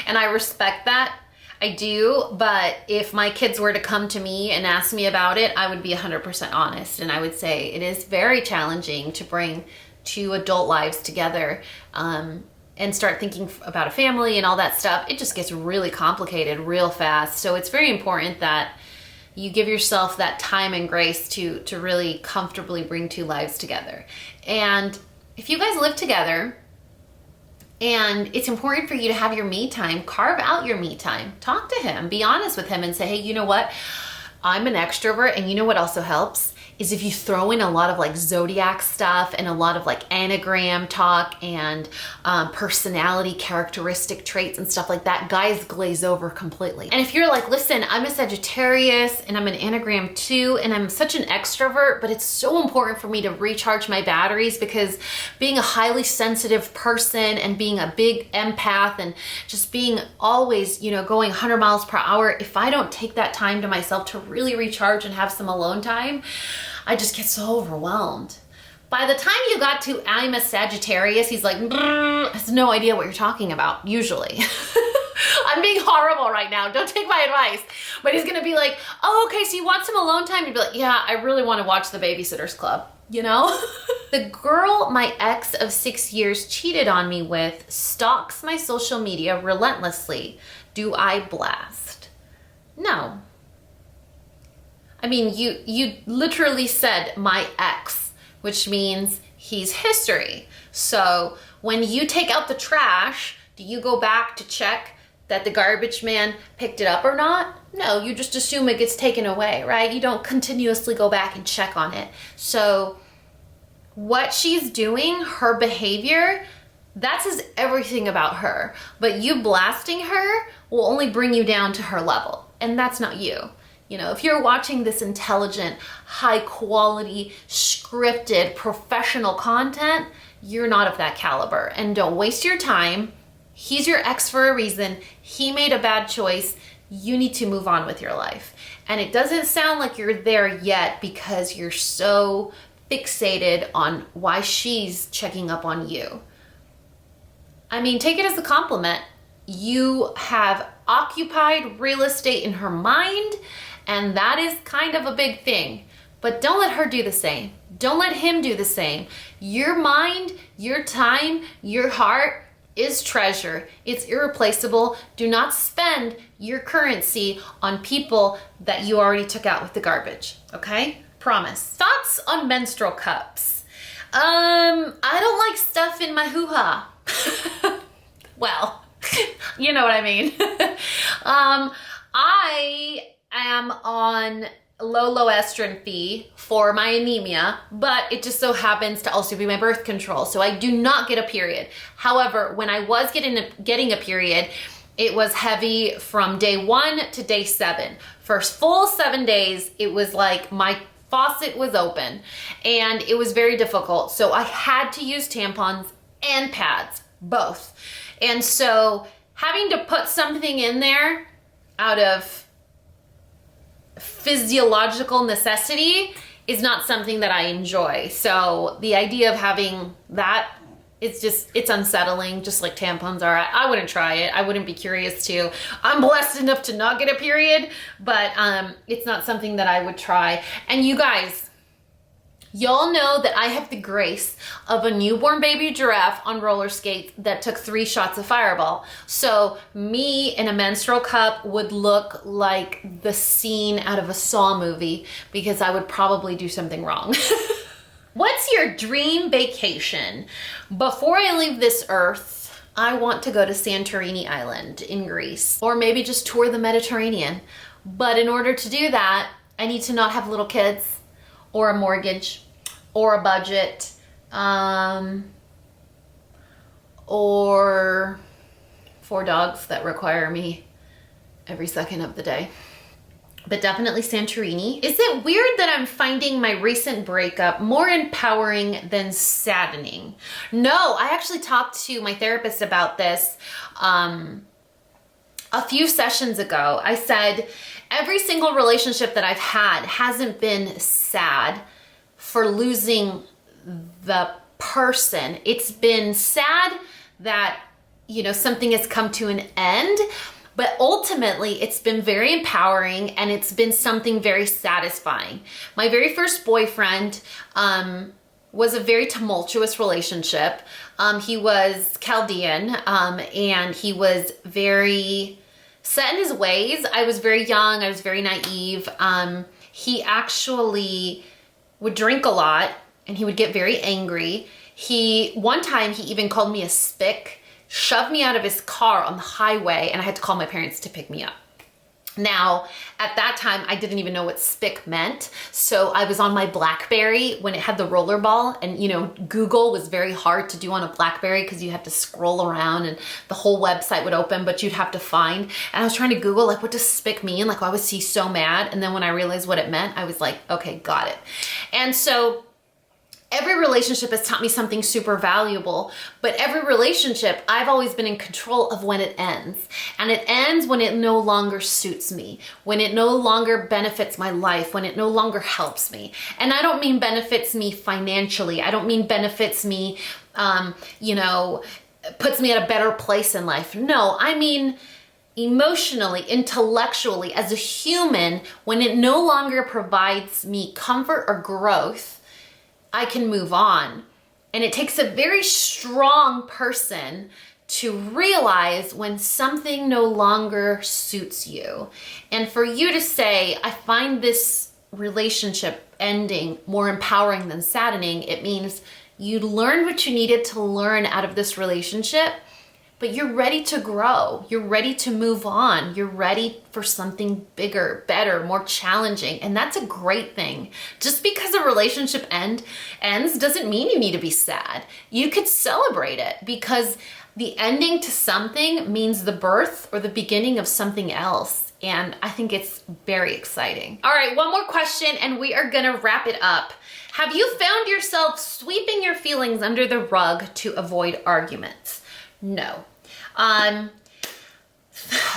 And I respect that. I do, but if my kids were to come to me and ask me about it, I would be 100% honest. And I would say it is very challenging to bring 2 adult lives together and start thinking about a family and all that stuff. It just gets really complicated real fast. So it's very important that you give yourself that time and grace to really comfortably bring 2 lives together. And if you guys live together, and it's important for you to have your me time, carve out your me time. Talk to him, be honest with him and say, hey, you know what? I'm an extrovert, and you know what also helps? Is if you throw in a lot of like zodiac stuff and a lot of like anagram talk and personality characteristic traits and stuff like that, guys glaze over completely. And if you're like, listen, I'm a Sagittarius and I'm an anagram too, and I'm such an extrovert, but it's so important for me to recharge my batteries because being a highly sensitive person and being a big empath and just being always, you know, going 100 miles per hour, if I don't take that time to myself to really recharge and have some alone time, I just get so overwhelmed. By the time you got to I'm a Sagittarius, he's like, has no idea what you're talking about, usually. I'm being horrible right now, don't take my advice. But he's gonna be like, oh, okay, so you want some alone time? You'd be like, yeah, I really wanna watch the Babysitters Club, you know? The girl my ex of 6 years cheated on me with stalks my social media relentlessly. Do I blast? No. I mean, you literally said my ex, which means he's history. So when you take out the trash, do you go back to check that the garbage man picked it up or not. No, you just assume it gets taken away, right? You don't continuously go back and check on it. So what she's doing, her behavior, that says everything about her. But you blasting her will only bring you down to her level. And that's not you. You know, if you're watching this intelligent, high quality, scripted, professional content, you're not of that caliber. And don't waste your time. He's your ex for a reason. He made a bad choice. You need to move on with your life. And it doesn't sound like you're there yet because you're so fixated on why she's checking up on you. I mean, take it as a compliment. You have occupied real estate in her mind, and that is kind of a big thing. But don't let her do the same. Don't let him do the same. Your mind, your time, your heart is treasure. It's irreplaceable. Do not spend your currency on people that you already took out with the garbage, okay? Promise. Thoughts on menstrual cups. I don't like stuff in my hoo-ha. Well, you know what I mean. I am on low estrogen fee for my anemia, but it just so happens to also be my birth control. So I do not get a period. However, when I was getting a period, it was heavy from day 1 to day 7. First full 7 days, it was like my faucet was open and it was very difficult. So I had to use tampons and pads, both. And so having to put something in there out of physiological necessity is not something that I enjoy. So the idea of having that, it's unsettling, just like tampons are. I wouldn't try it. I wouldn't be curious to. I'm blessed enough to not get a period, but it's not something that I would try. And you guys, y'all know that I have the grace of a newborn baby giraffe on roller skates that took 3 shots of Fireball. So me in a menstrual cup would look like the scene out of a Saw movie because I would probably do something wrong. What's your dream vacation? Before I leave this earth, I want to go to Santorini Island in Greece, or maybe just tour the Mediterranean. But in order to do that, I need to not have little kids, or a mortgage, or a budget, or 4 dogs that require me every second of the day. But definitely Santorini. Is it weird that I'm finding my recent breakup more empowering than saddening? No, I actually talked to my therapist about this a few sessions ago. I said, every single relationship that I've had hasn't been sad for losing the person. It's been sad that, you know, something has come to an end, but ultimately it's been very empowering and it's been something very satisfying. My very first boyfriend was a very tumultuous relationship. He was Chaldean and he was very set in his ways. I was very young. I was very naive. He actually would drink a lot and he would get very angry. One time he even called me a spick, shoved me out of his car on the highway, and I had to call my parents to pick me up. Now, at that time, I didn't even know what spick meant. So I was on my BlackBerry when it had the rollerball, and you know, Google was very hard to do on a BlackBerry because you had to scroll around and the whole website would open, but you'd have to find. And I was trying to Google, like, what does spick mean? Like, why was he so mad? And then when I realized what it meant, I was like, okay, got it. And so every relationship has taught me something super valuable, but every relationship, I've always been in control of when it ends. And it ends when it no longer suits me, when it no longer benefits my life, when it no longer helps me. And I don't mean benefits me financially. I don't mean benefits me, you know, puts me at a better place in life. No, I mean emotionally, intellectually, as a human, when it no longer provides me comfort or growth, I can move on. And it takes a very strong person to realize when something no longer suits you. And for you to say, I find this relationship ending more empowering than saddening, it means you learned what you needed to learn out of this relationship, but you're ready to grow. You're ready to move on. You're ready for something bigger, better, more challenging. And that's a great thing. Just because a relationship ends doesn't mean you need to be sad. You could celebrate it, because the ending to something means the birth or the beginning of something else. And I think it's very exciting. All right, one more question and we are gonna wrap it up. Have you found yourself sweeping your feelings under the rug to avoid arguments? No.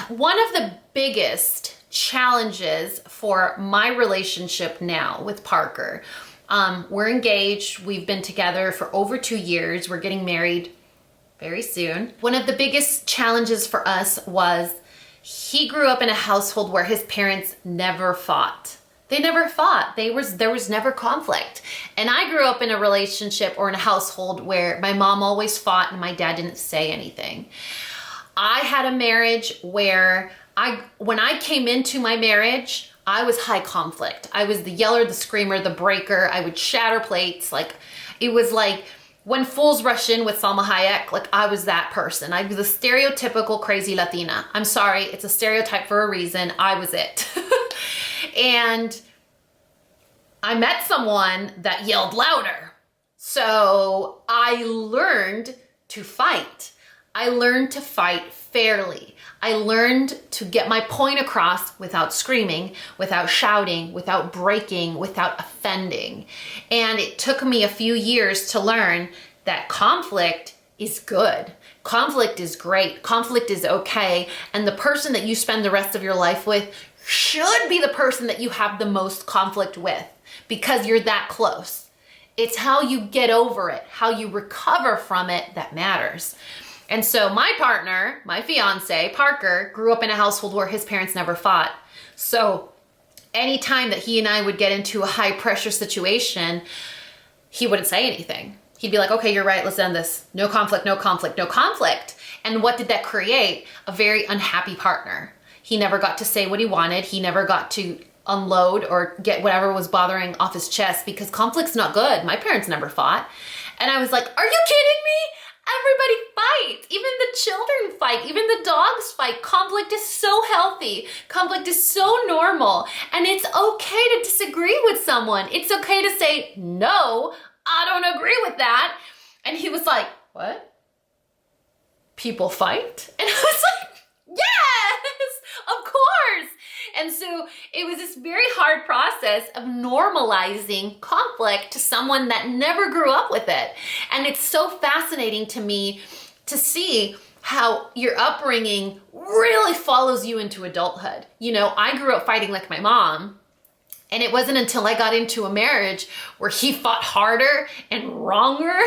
One of the biggest challenges for my relationship now with Parker, we're engaged, we've been together for over 2 years, we're getting married very soon. One of the biggest challenges for us was he grew up in a household where his parents never fought. They never fought. There was never conflict. And I grew up in a relationship or in a household where my mom always fought and my dad didn't say anything. I had a marriage where when I came into my marriage, I was high conflict. I was the yeller, the screamer, the breaker. I would shatter plates. It was like when fools rush in with Salma Hayek, I was that person. I was a stereotypical crazy Latina. I'm sorry, it's a stereotype for a reason. I was it. And I met someone that yelled louder. So I learned to fight. I learned to fight fairly. I learned to get my point across without screaming, without shouting, without breaking, without offending. And it took me a few years to learn that conflict is good. Conflict is great. Conflict is okay. And the person that you spend the rest of your life with should be the person that you have the most conflict with, because you're that close. It's how you get over it, how you recover from it that matters. And so my partner, my fiance, Parker, grew up in a household where his parents never fought. So anytime that he and I would get into a high pressure situation, he wouldn't say anything. He'd be like, okay, you're right, let's end this. No conflict, no conflict, no conflict. And what did that create? A very unhappy partner. He never got to say what he wanted. He never got to unload or get whatever was bothering off his chest, because conflict's not good. My parents never fought. And I was like, are you kidding me? Everybody fights. Even the children fight. Even the dogs fight. Conflict is so healthy. Conflict is so normal. And it's okay to disagree with someone. It's okay to say, no, I don't agree with that. And he was like, what? People fight? And I was like, yes, of course. And so it was this very hard process of normalizing conflict to someone that never grew up with it. And it's so fascinating to me to see how your upbringing really follows you into adulthood. You know, I grew up fighting like my mom. And it wasn't until I got into a marriage where he fought harder and wronger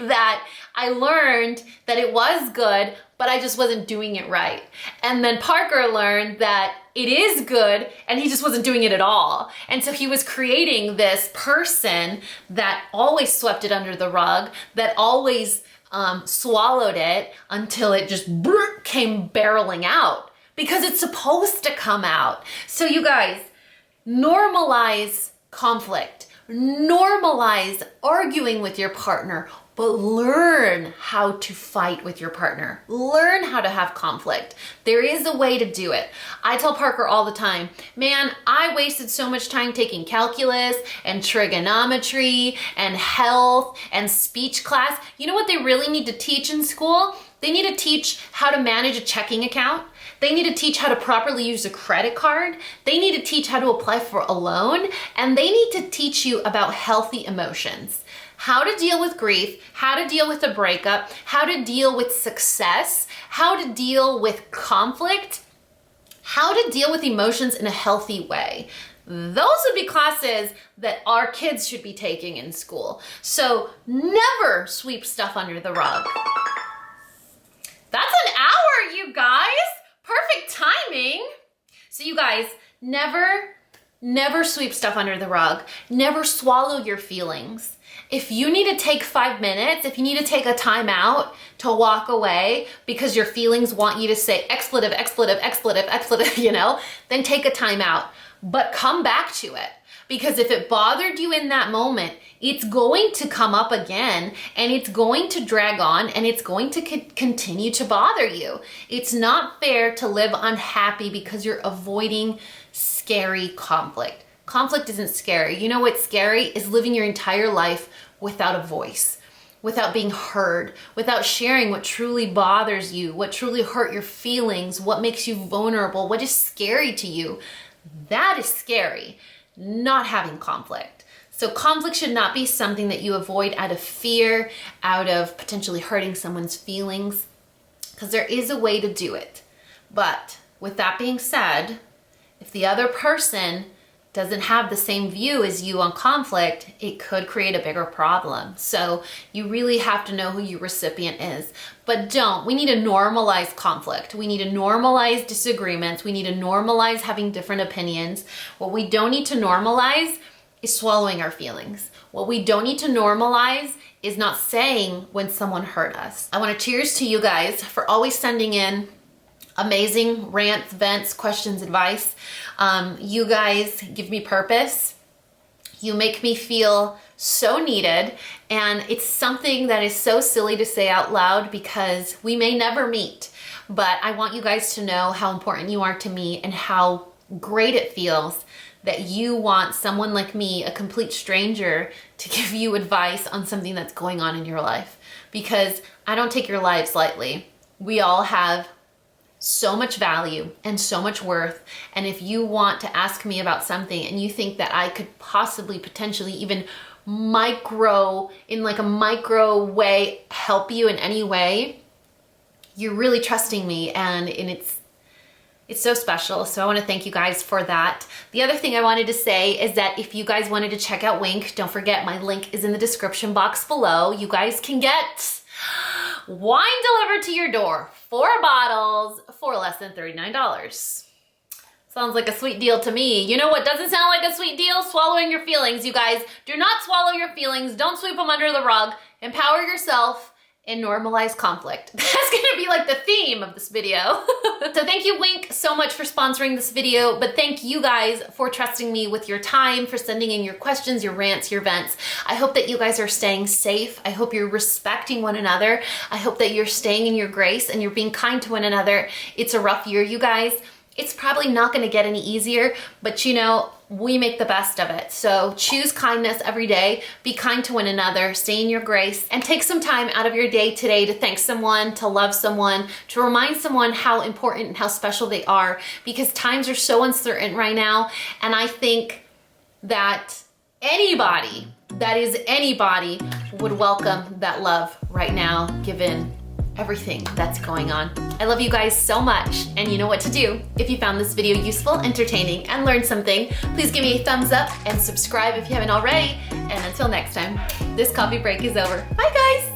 that I learned that it was good, but I just wasn't doing it right. And then Parker learned that it is good and he just wasn't doing it at all. And so he was creating this person that always swept it under the rug, that always swallowed it until it just came barreling out, because it's supposed to come out. So you guys, normalize conflict, normalize arguing with your partner, but learn how to fight with your partner. Learn how to have conflict. There is a way to do it. I tell Parker all the time, man, I wasted so much time taking calculus and trigonometry and health and speech class. You know what they really need to teach in school? They need to teach how to manage a checking account. They need to teach how to properly use a credit card. They need to teach how to apply for a loan. And they need to teach you about healthy emotions. How to deal with grief, how to deal with a breakup, how to deal with success, how to deal with conflict, how to deal with emotions in a healthy way. Those would be classes that our kids should be taking in school. So never sweep stuff under the rug. That's an hour, you guys. Perfect timing. So you guys, never sweep stuff under the rug. Never swallow your feelings. If you need to take 5 minutes, if you need to take a time out to walk away because your feelings want you to say expletive, expletive, expletive, expletive, you know, then take a time out. but come back to it. Because if it bothered you in that moment, it's going to come up again, and it's going to drag on, and it's going to continue to bother you. It's not fair to live unhappy because you're avoiding scary conflict. Conflict isn't scary. You know what's scary is living your entire life without a voice, without being heard, without sharing what truly bothers you, what truly hurt your feelings, what makes you vulnerable, what is scary to you. That is scary. Not having conflict. So conflict should not be something that you avoid out of fear, out of potentially hurting someone's feelings, because there is a way to do it. But with that being said, if the other person doesn't have the same view as you on conflict, it could create a bigger problem. So you really have to know who your recipient is. But we need to normalize conflict. We need to normalize disagreements. We need to normalize having different opinions. What we don't need to normalize is swallowing our feelings. What we don't need to normalize is not saying when someone hurt us. I want to cheers to you guys for always sending in amazing rants, vents, questions, advice. You guys give me purpose. You make me feel so needed, and it's something that is so silly to say out loud because we may never meet, but I want you guys to know how important you are to me and how great it feels that you want someone like me, a complete stranger, to give you advice on something that's going on in your life, because I don't take your lives lightly. We all have so much value and so much worth. And if you want to ask me about something and you think that I could possibly, potentially even in like a micro way, help you in any way, you're really trusting me, and it's so special. So I want to thank you guys for that. The other thing I wanted to say is that if you guys wanted to check out Winc, don't forget my link is in the description box below. You guys can get wine delivered to your door, 4 bottles for less than $39. Sounds like a sweet deal to me. You know what doesn't sound like a sweet deal? Swallowing your feelings, you guys. Do not swallow your feelings. Don't sweep them under the rug. Empower yourself and normalize conflict. That's gonna be like the theme of this video. So thank you, Winc, so much for sponsoring this video, but thank you guys for trusting me with your time, for sending in your questions, your rants, your vents. I hope that you guys are staying safe. I hope you're respecting one another. I hope that you're staying in your grace and you're being kind to one another. It's a rough year, you guys. It's probably not gonna get any easier, but you know, we make the best of it. So choose kindness every day, be kind to one another, stay in your grace, and take some time out of your day today to thank someone, to love someone, to remind someone how important and how special they are, because times are so uncertain right now. And I think that anybody would welcome that love right now, given everything that's going on. I love you guys so much, and you know what to do. If you found this video useful, entertaining, and learned something, please give me a thumbs up and subscribe if you haven't already. And until next time, this coffee break is over. Bye guys.